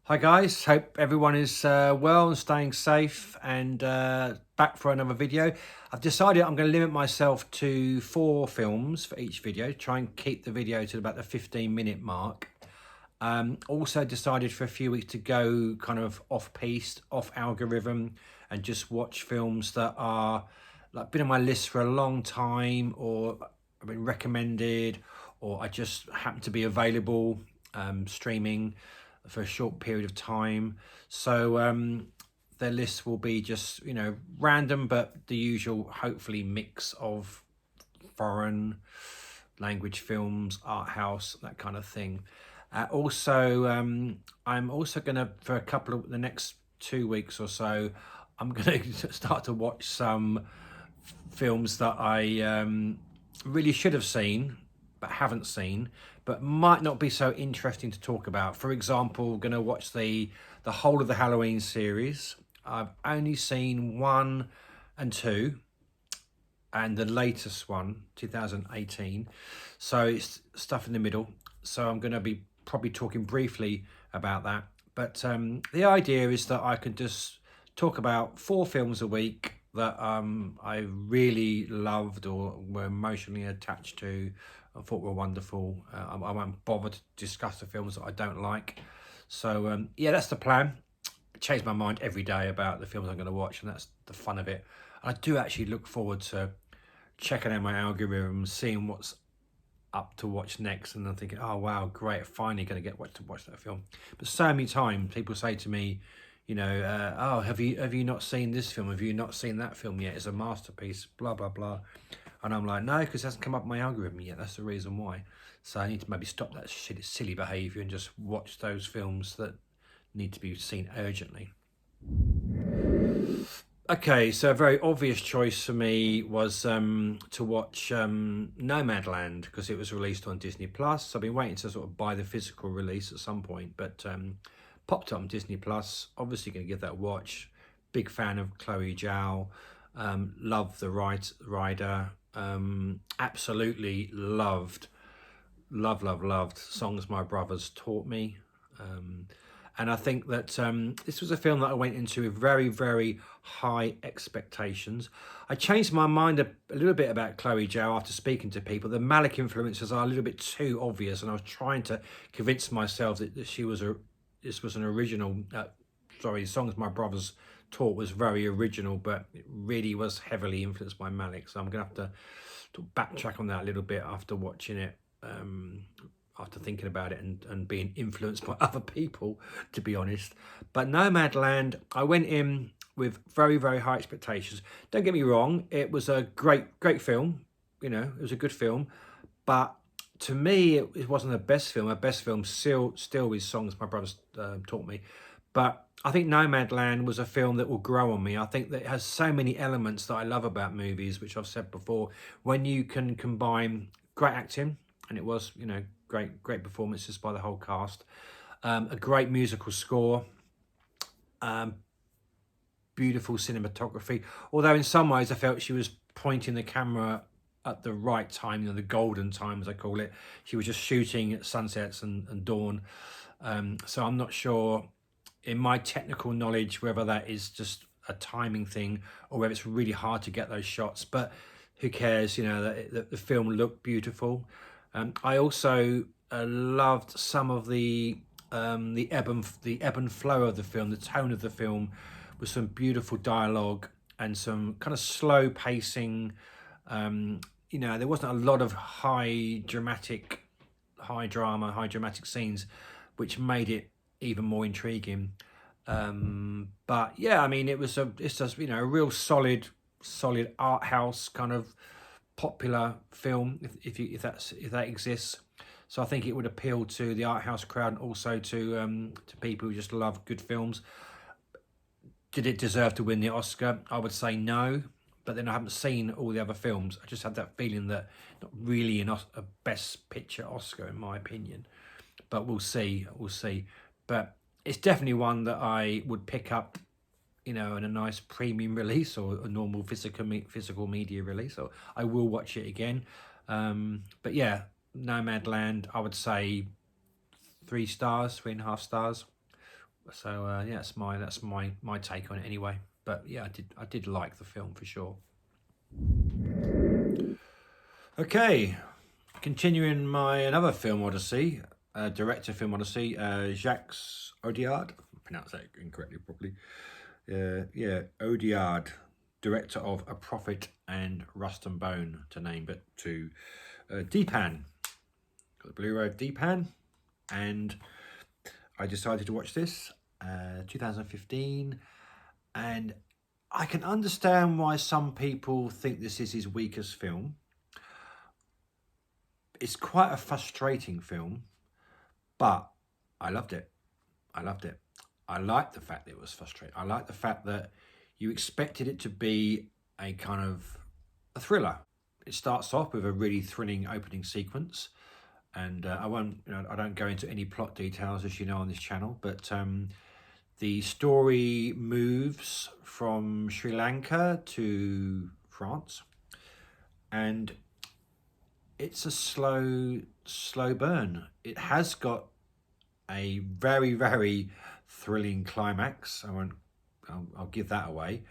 Hi guys, hope everyone is well and staying safe and back for another video. I've decided I'm going to limit myself to 4 films for each video, try and keep the video to about the 15-minute mark. Also decided for a few weeks to go kind of off-piste, off algorithm and just watch films that are like been on my list for a long time or have been recommended or I just happen to be available streaming for a short period of time. So their list will be just, random, but the usual, hopefully, mix of foreign language films, art house, that kind of thing. Also, I'm also going to, for a couple of the next 2 weeks or so, I'm going to start to watch some films that I really should have seen but haven't seen, but might not be so interesting to talk about. For example, we're going to watch the whole of the Halloween series. I've only seen 1 and 2, and the latest one, 2018. So it's stuff in the middle. So I'm going to be probably talking briefly about that. But the idea is that I can just talk about 4 films a week that I really loved or were emotionally attached to. I thought were wonderful. I won't bother to discuss the films that I don't like. So yeah, that's the plan. I change my mind every day about the films I'm going to watch, and that's the fun of it. I do actually look forward to checking out my algorithm, seeing what's up to watch next, and I'm thinking, oh wow, great, finally going to get to watch that film. But so many times people say to me, oh, have you not seen this film? Have you not seen that film yet? It's a masterpiece, blah blah blah. And I'm like, no, because it hasn't come up my algorithm yet. That's the reason why. So I need to maybe stop that silly behaviour and just watch those films that need to be seen urgently. Okay, so a very obvious choice for me was to watch Nomadland because it was released on Disney Plus. So I've been waiting to sort of buy the physical release at some point, but popped up on Disney Plus. Obviously, going to give that a watch. Big fan of Chloe Zhao. Love the rider. Absolutely loved Songs My Brothers Taught Me. And I think that this was a film that I went into with very, very high expectations. I changed my mind a little bit about Chloe Zhao after speaking to people. The Malik influences are a little bit too obvious, and I was trying to convince myself that this was an original. Songs My Brothers Taught was very original, but it really was heavily influenced by Malik. So I'm going to have to backtrack on that a little bit after watching it. After thinking about it and being influenced by other people, to be honest. But Nomadland, I went in with very, very high expectations. Don't get me wrong, it was a great film. It was a good film. But to me, it wasn't the best film. My best film still is Songs My Brothers Taught Me. But I think Nomadland was a film that will grow on me. I think that it has so many elements that I love about movies, which I've said before. When you can combine great acting, and it was, great performances by the whole cast, a great musical score, beautiful cinematography. Although in some ways I felt she was pointing the camera at the right time, the golden time as I call it. She was just shooting at sunsets and dawn. So I'm not sure, in my technical knowledge, whether that is just a timing thing or whether it's really hard to get those shots. But who cares? The film looked beautiful. I also loved some of the ebb and flow of the film, the tone of the film, with some beautiful dialogue and some kind of slow pacing. There wasn't a lot of high dramatic scenes, which made it even more intriguing. But yeah, I mean, it's just a real solid art house kind of popular film, if that exists. So I think it would appeal to the art house crowd and also to people who just love good films. Did it deserve to win the Oscar? I would say no, but then I haven't seen all the other films. I just had that feeling that not really a best picture Oscar in my opinion, but we'll see. But it's definitely one that I would pick up, in a nice premium release or a normal physical media release. So I will watch it again. But yeah, Nomadland, I would say 3 stars, 3.5 stars. So yeah, that's my take on it anyway. But yeah, I did like the film for sure. Okay, continuing my another film odyssey, director film odyssey, Jacques Audiard. I pronounced that incorrectly, probably. Yeah, Audiard, director of A Prophet and Rust and Bone, to name but two. Dpan, got the Blu-ray of Dpan, and I decided to watch this, 2015, and I can understand why some people think this is his weakest film. It's quite a frustrating film, but I loved it. I loved it. I liked the fact that it was frustrating. I liked the fact that you expected it to be a kind of a thriller. It starts off with a really thrilling opening sequence, and I won't, I don't go into any plot details, as you know, on this channel, but the story moves from Sri Lanka to France, and it's a slow burn. It has got a very thrilling climax. I'll give that away.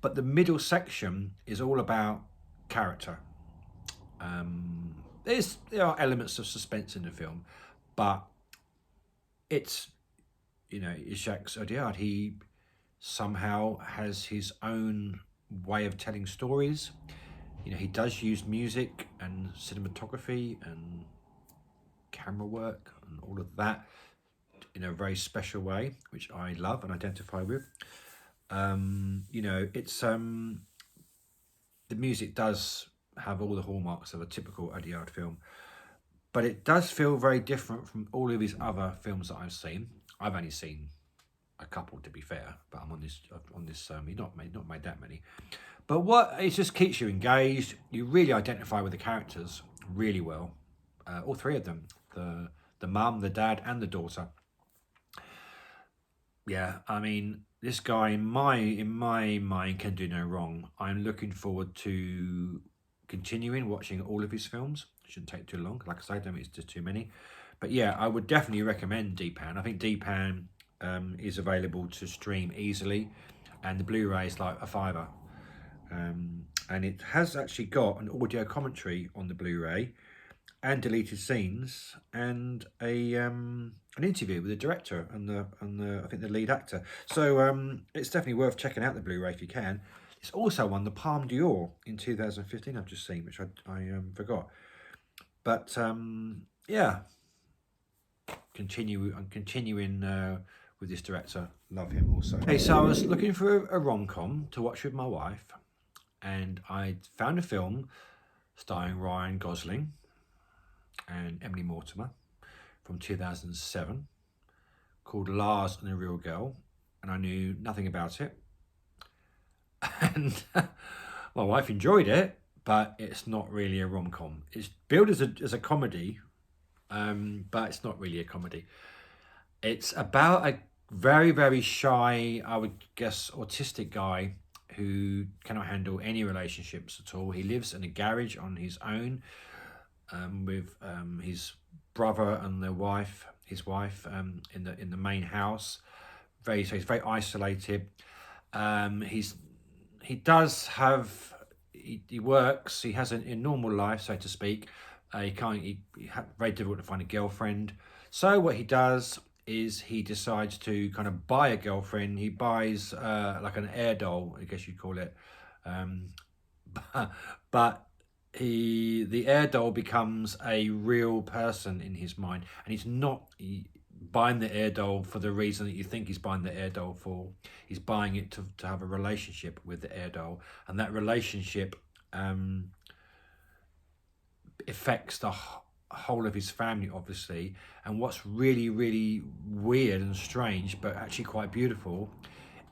But the middle section is all about character. There are elements of suspense in the film, but it's Jacques Audiard. He somehow has his own way of telling stories. He does use music and cinematography and camera work and all of that in a very special way, which I love and identify with. It's the music does have all the hallmarks of a typical Audiard film, but it does feel very different from all of his other films that I've seen. I've only seen a couple, to be fair, but I'm on this. He's not made that many. But it just keeps you engaged. You really identify with the characters really well. All three of them: the mum, the dad, and the daughter. Yeah, I mean, this guy in my mind can do no wrong. I'm looking forward to continuing watching all of his films. It shouldn't take too long. Like I say, I don't think it's just too many. But yeah, I would definitely recommend Dpan. I think Dpan is available to stream easily, and the Blu-ray is like a £5. And it has actually got an audio commentary on the Blu-ray, and deleted scenes, and an interview with the director and the I think the lead actor. So it's definitely worth checking out the Blu-ray if you can. It's also won the Palme d'Or in 2015. I've just seen, which I forgot. But yeah, I'm continuing with this director. Love him also. Okay, so I was looking for a rom-com to watch with my wife, and I found a film starring Ryan Gosling and Emily Mortimer from 2007 called Lars and the Real Girl, and I knew nothing about it. And my wife enjoyed it, but it's not really a rom-com. It's billed as a comedy, but it's not really a comedy. It's about a very shy, I would guess, autistic guy who cannot handle any relationships at all. He lives in a garage on his own, with his brother and his wife in the main house. So he's very isolated. He works. He has a normal life, so to speak. Very difficult to find a girlfriend. So what he does is he decides to kind of buy a girlfriend. He buys like an air doll, I guess you'd call it. But the air doll becomes a real person in his mind, and he's not buying the air doll for the reason that you think he's buying the air doll for. He's buying it to have a relationship with the air doll, and that relationship affects the whole of his family, obviously. And what's really weird and strange, but actually quite beautiful,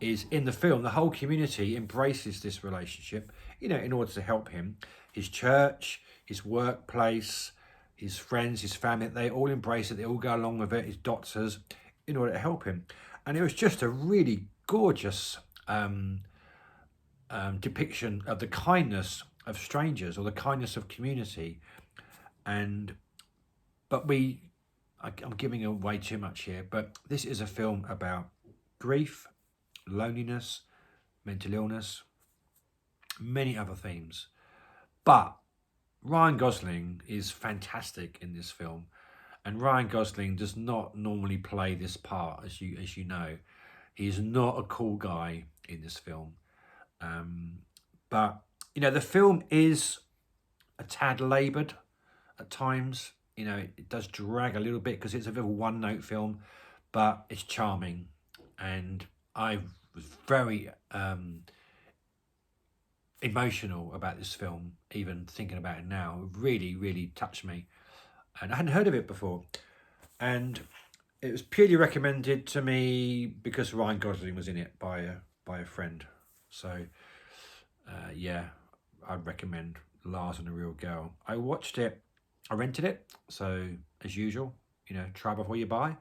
is in the film the whole community embraces this relationship, in order to help him. His church, his workplace, his friends, his family, they all embrace it. They all go along with it, his doctors, in order to help him. And it was just a really gorgeous depiction of the kindness of strangers, or the kindness of community. But we I'm giving away too much here, but this is a film about grief, loneliness, mental illness, many other themes. But Ryan Gosling is fantastic in this film, and Ryan Gosling does not normally play this part, as you know. He's not a cool guy in this film. But you know, the film is a tad laboured at times. You know, it does drag a little bit because it's a bit of a one-note film, but it's charming, and I was very emotional about this film. Even thinking about it now, it really touched me, and I hadn't heard of it before, and it was purely recommended to me because Ryan Gosling was in it by a friend. So yeah, I'd recommend Lars and the Real Girl. I watched it, I rented it, so as usual, you know, try before you buy.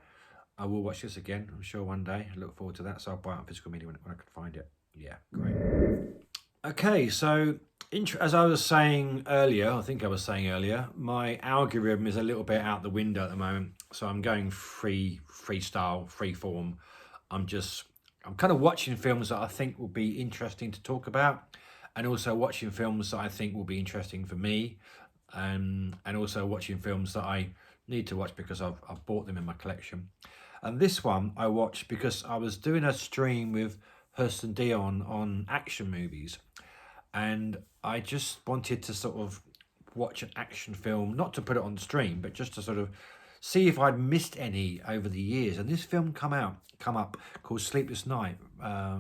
I will watch this again, I'm sure, one day. I look forward to that, so I'll buy it on physical media when I can find it. Yeah, great. Okay, so as I was saying earlier, I think I was saying earlier, my algorithm is a little bit out the window at the moment, so I'm going freestyle, free form. I'm kind of watching films that I think will be interesting to talk about, and also watching films that I think will be interesting for me, and also watching films that I need to watch because I've bought them in my collection. And this one I watched because I was doing a stream with Hurston Dion on action movies, and I just wanted to sort of watch an action film, not to put it on stream, but just to sort of see if I'd missed any over the years. And this film come up called Sleepless Night, a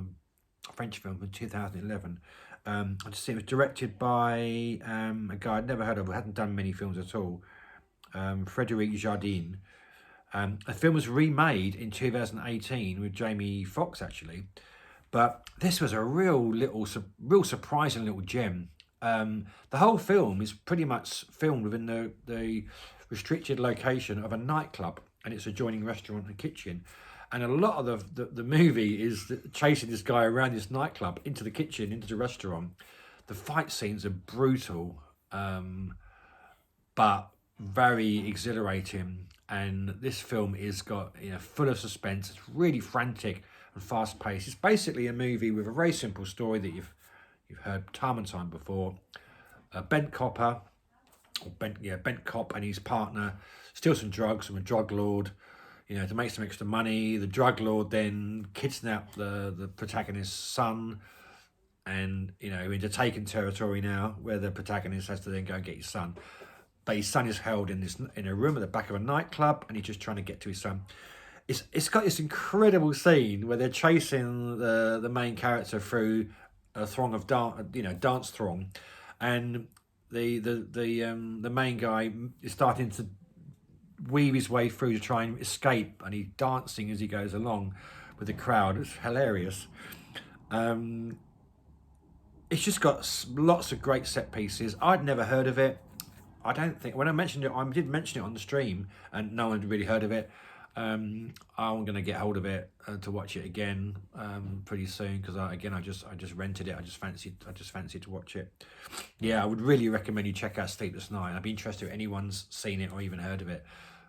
French film from 2011. I just see it was directed by a guy I'd never heard of, who hadn't done many films at all, Frederic Jardin. The film was remade in 2018 with Jamie Foxx, actually. But this was a real surprising little gem. The whole film is pretty much filmed within the restricted location of a nightclub and its adjoining restaurant and kitchen. And a lot of the movie is chasing this guy around this nightclub, into the kitchen, into the restaurant. The fight scenes are brutal, but very exhilarating. And this film is full of suspense. It's really frantic and fast paced. It's basically a movie with a very simple story that you've heard time and time before. A bent cop and his partner steal some drugs from a drug lord, to make some extra money. The drug lord then kidnap the protagonist's son, and into taken territory now, where the protagonist has to then go and get his son. But his son is held in a room at the back of a nightclub, and he's just trying to get to his son. It's got this incredible scene where they're chasing the main character through a throng of dance throng, and the main guy is starting to weave his way through to try and escape, and he's dancing as he goes along with the crowd. It's hilarious. It's just got lots of great set pieces. I'd never heard of it. I don't think, when I mentioned it, I did mention it on the stream and no one had really heard of it. I'm going to get hold of it to watch it again pretty soon, because I just rented it. I just fancied to watch it. Yeah, I would really recommend you check out Sleepless Night. I'd be interested if anyone's seen it or even heard of it.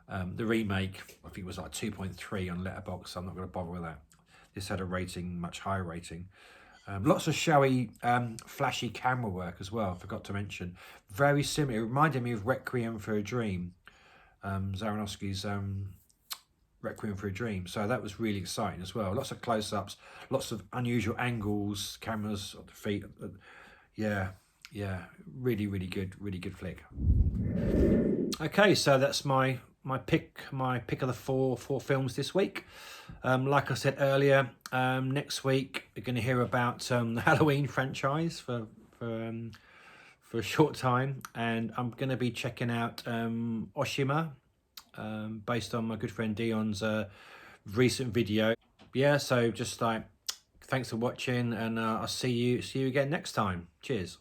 The remake, I think it was like 2.3 on Letterboxd, so I'm not going to bother with that. This had a rating, much higher rating. Lots of showy, flashy camera work as well, I forgot to mention. Very similar, it reminded me of Requiem for a Dream, Aronofsky's Requiem for a Dream. So that was really exciting as well. Lots of close-ups, lots of unusual angles, cameras at the feet. Yeah, really good flick. Okay, so that's my pick of the four short films this week. Like I said earlier, next week we're going to hear about the Halloween franchise for a short time, and I'm going to be checking out Oshima, based on my good friend Dion's recent video. Yeah, so just thanks for watching, and I'll see you again next time. Cheers.